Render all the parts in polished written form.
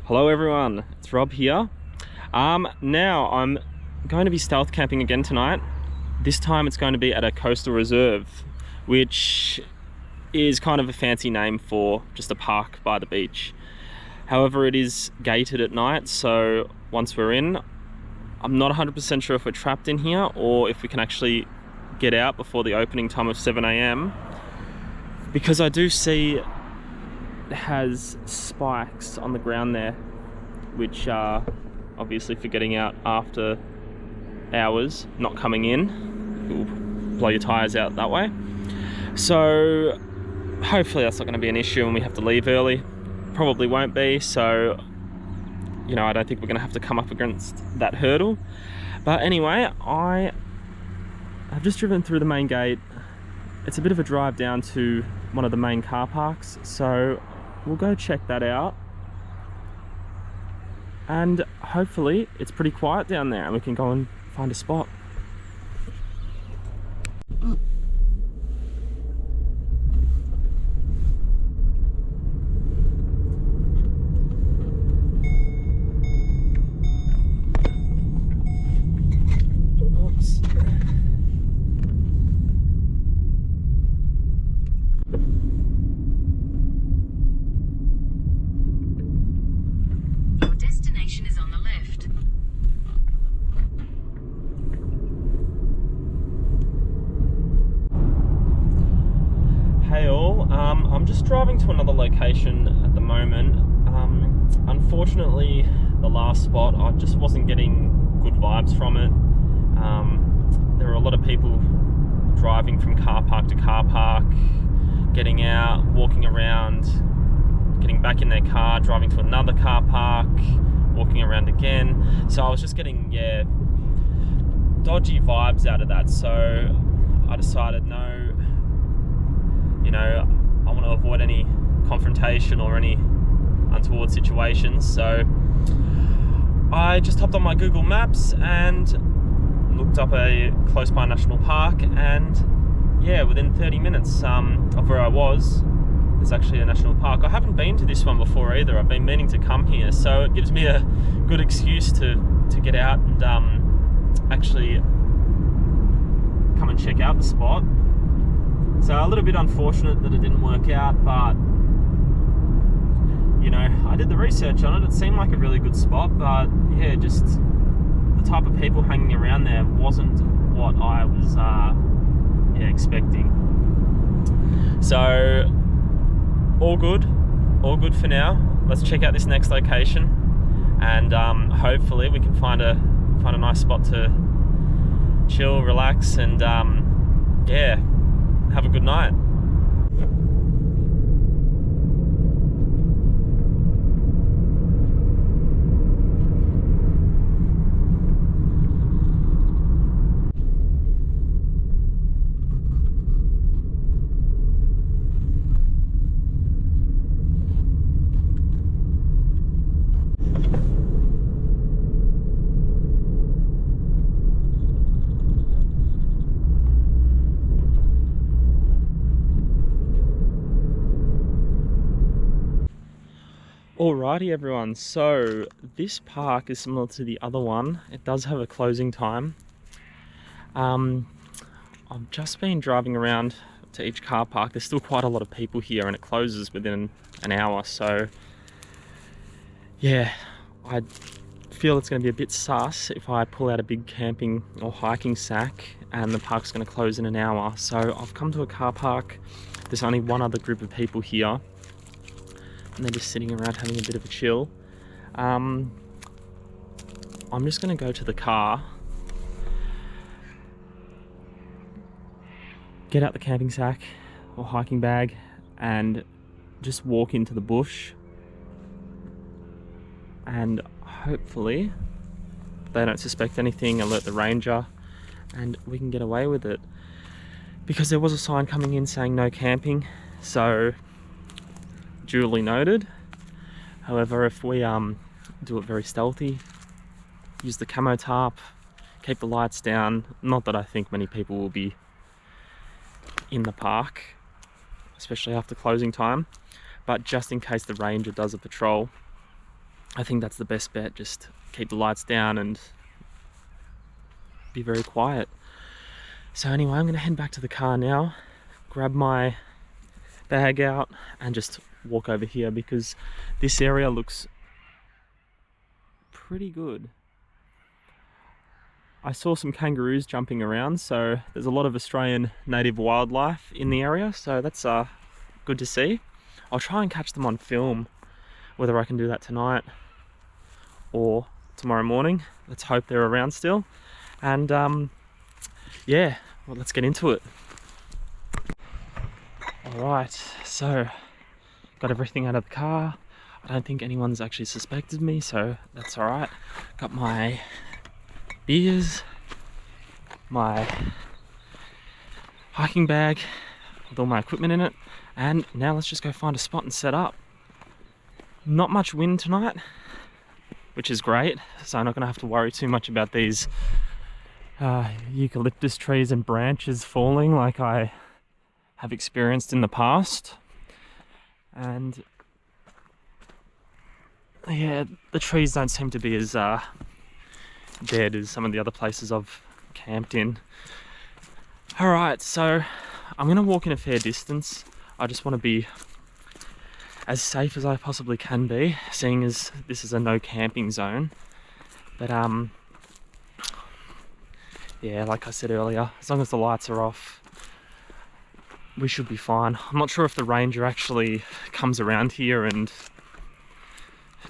Hello everyone, it's Rob here. Now I'm going to be stealth camping again tonight. This time it's going to be at a coastal reserve, which is kind of a fancy name for just a park by the beach. However, it is gated at night, so once we're in, I'm not 100% sure if we're trapped in here or if we can actually get out before the opening time of 7 AM, because I do see it has spikes on the ground there, which are obviously for getting out after hours, not coming in. It will blow your tires out that way. So hopefully that's not going to be an issue and we have to leave early. Probably won't be, so you know, I don't think we're going to have to come up against that hurdle. But anyway, I have just driven through the main gate. It's a bit of a drive down to one of the main car parks, so we'll go check that out, and hopefully it's pretty quiet down there and we can go and find a spot. Oops. Is on the left. Hey all, I'm just driving to another location at the moment. Unfortunately, the last spot, I just wasn't getting good vibes from it. There were a lot of people driving from car park to car park, getting out, walking around, getting back in their car, driving to another car park, walking around again. So I was just getting, dodgy vibes out of that. So I decided, no, you know, I want to avoid any confrontation or any untoward situations. So I just hopped on my Google Maps and looked up a close by national park, and yeah, within 30 minutes of where I was, there's actually a national park. I haven't been to this one before either. I've been meaning to come here, so it gives me a good excuse to get out and actually come and check out the spot. So a little bit unfortunate that it didn't work out, but you know, I did the research on it. It seemed like a really good spot, but yeah, just the type of people hanging around there wasn't what I was expecting. So all good for now. Let's check out this next location, and hopefully we can find a nice spot to chill, relax, and yeah, have a good night. Alrighty everyone, so this park is similar to the other one. It does have a closing time. I've just been driving around to each car park. There's still quite a lot of people here and it closes within an hour, so yeah, I feel it's going to be a bit sus if I pull out a big camping or hiking sack and the park's going to close in an hour. So I've come to a car park. There's only one other group of people here, and they're just sitting around having a bit of a chill. I'm just going to go to the car, get out the camping sack or hiking bag, and just walk into the bush, and hopefully they don't suspect anything, alert the ranger, and we can get away with it. Because there was a sign coming in saying no camping, so duly noted. However, if we do it very stealthy, use the camo tarp, keep the lights down, not that I think many people will be in the park, especially after closing time, but just in case the ranger does a patrol, I think that's the best bet. Just keep the lights down and be very quiet. So anyway, I'm gonna head back to the car now, grab my bag out and just walk over here because this area looks pretty good. I saw some kangaroos jumping around, so there's a lot of Australian native wildlife in the area, so that's good to see. I'll try and catch them on film, whether I can do that tonight or tomorrow morning. Let's hope they're around still. And yeah, well, let's get into it. Alright, so got everything out of the car. I don't think anyone's actually suspected me, so that's alright. Got my beers, my hiking bag with all my equipment in it, and now let's just go find a spot and set up. Not much wind tonight, which is great, so I'm not going to have to worry too much about these eucalyptus trees and branches falling like I have experienced in the past. And yeah, the trees don't seem to be as dead as some of the other places I've camped in. Alright, so I'm going to walk in a fair distance. I just want to be as safe as I possibly can be, seeing as this is a no camping zone. But yeah, like I said earlier, as long as the lights are off, we should be fine. I'm not sure if the ranger actually comes around here and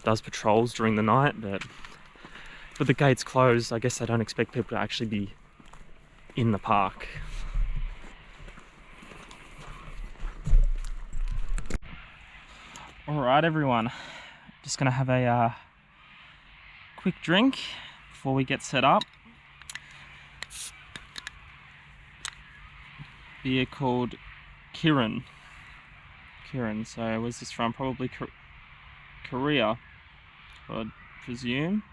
does patrols during the night, but with the gates closed, I guess they don't expect people to actually be in the park. Alright everyone, just gonna have a quick drink before we get set up. Beer called Kirin. So where's this from? Probably Korea, I'd presume.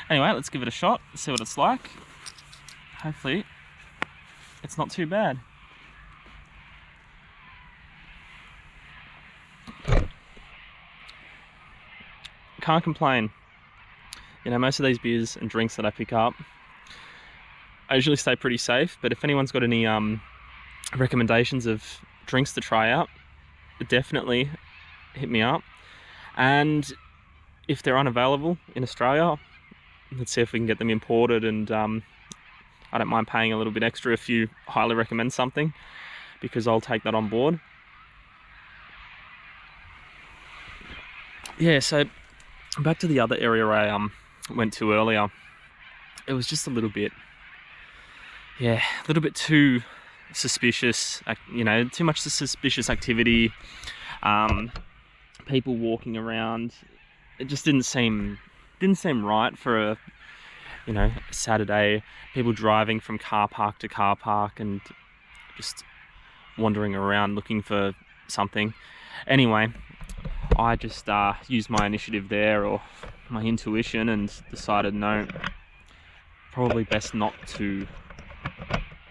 Anyway, let's give it a shot, see what it's like. Hopefully it's not too bad. Can't complain. You know, most of these beers and drinks that I pick up, I usually stay pretty safe, but if anyone's got any recommendations of drinks to try out, definitely hit me up. And if they're unavailable in Australia, let's see if we can get them imported, and I don't mind paying a little bit extra if you highly recommend something, because I'll take that on board. Yeah, so back to the other area I went to earlier. It was just a little bit too suspicious, you know, too much suspicious activity, people walking around. It just didn't seem right for a, you know, Saturday. People driving from car park to car park and just wandering around looking for something. Anyway, I just used my initiative there, or my intuition, and decided no, probably best not to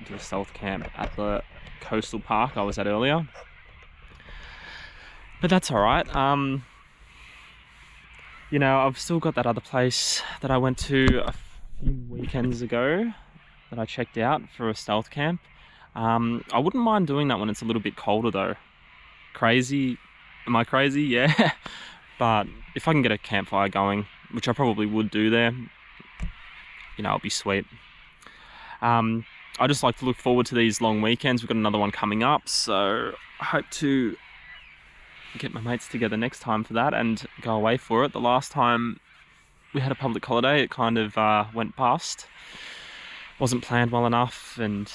do a stealth camp at the coastal park I was at earlier. But that's alright. You know, I've still got that other place that I went to a few weekends ago that I checked out for a stealth camp. I wouldn't mind doing that when it's a little bit colder though. Crazy? Am I crazy? Yeah. But if I can get a campfire going, which I probably would do there, you know, it'll be sweet. I just like to look forward to these long weekends. We've got another one coming up, so I hope to get my mates together next time for that and go away for it. The last time we had a public holiday, it kind of went bust. Wasn't planned well enough and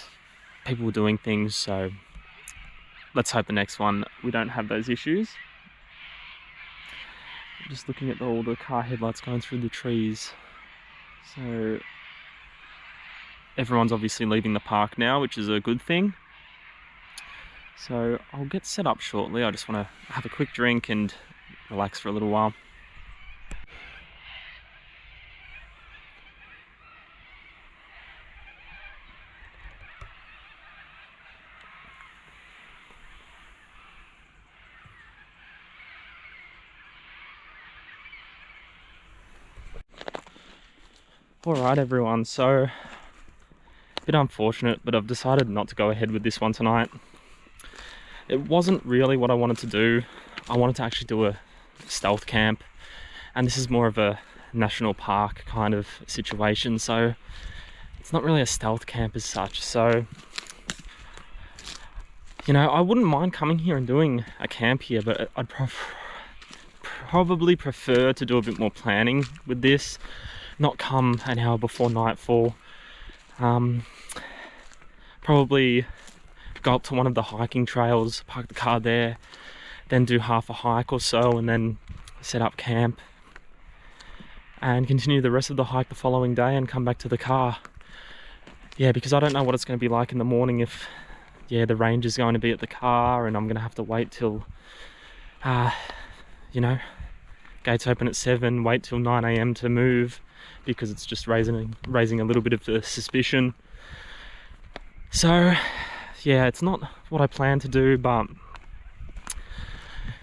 people were doing things, so let's hope the next one we don't have those issues. Just looking at all the car headlights going through the trees. So everyone's obviously leaving the park now, which is a good thing. So I'll get set up shortly. I just want to have a quick drink and relax for a little while. Alright everyone, so a bit unfortunate, but I've decided not to go ahead with this one tonight. It wasn't really what I wanted to do. I wanted to actually do a stealth camp, and this is more of a national park kind of situation, so it's not really a stealth camp as such. So, you know, I wouldn't mind coming here and doing a camp here, but I'd probably prefer to do a bit more planning with this, not come an hour before nightfall. Probably go up to one of the hiking trails, park the car there, then do half a hike or so, and then set up camp and continue the rest of the hike the following day and come back to the car. Yeah, because I don't know what it's going to be like in the morning, if the range is going to be at the car and I'm going to have to wait till you know, gates open at 7, wait till 9 AM to move, because it's just raising a little bit of the suspicion. So yeah, it's not what I plan to do, but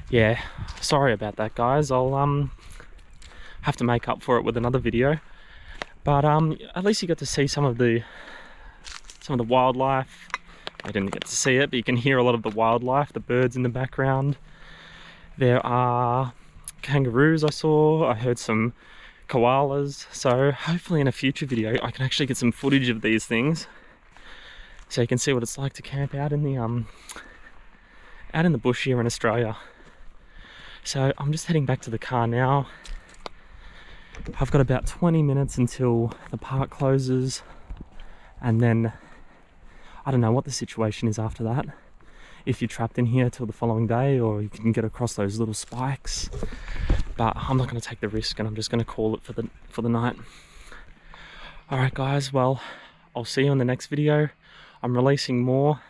yeah, sorry about that guys. I'll have to make up for it with another video, but at least you got to see some of the wildlife. I didn't get to see it, but you can hear a lot of the wildlife, the birds in the background. There are kangaroos I saw, I heard some koalas, so hopefully in a future video I can actually get some footage of these things, so you can see what it's like to camp out in the bush here in Australia. So I'm just heading back to the car now. I've got about 20 minutes until the park closes, and then I don't know what the situation is after that. If you're trapped in here till the following day, or you can get across those little spikes. But I'm not going to take the risk, and I'm just going to call it for the night. Alright guys, well, I'll see you in the next video. I'm releasing more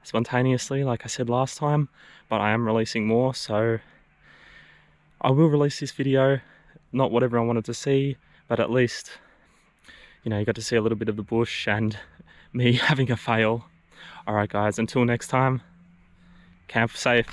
spontaneously, like I said last time, but I am releasing more, so I will release this video. Not what everyone wanted to see, but at least, you know, you got to see a little bit of the bush and me having a fail. Alright guys, until next time, camp safe.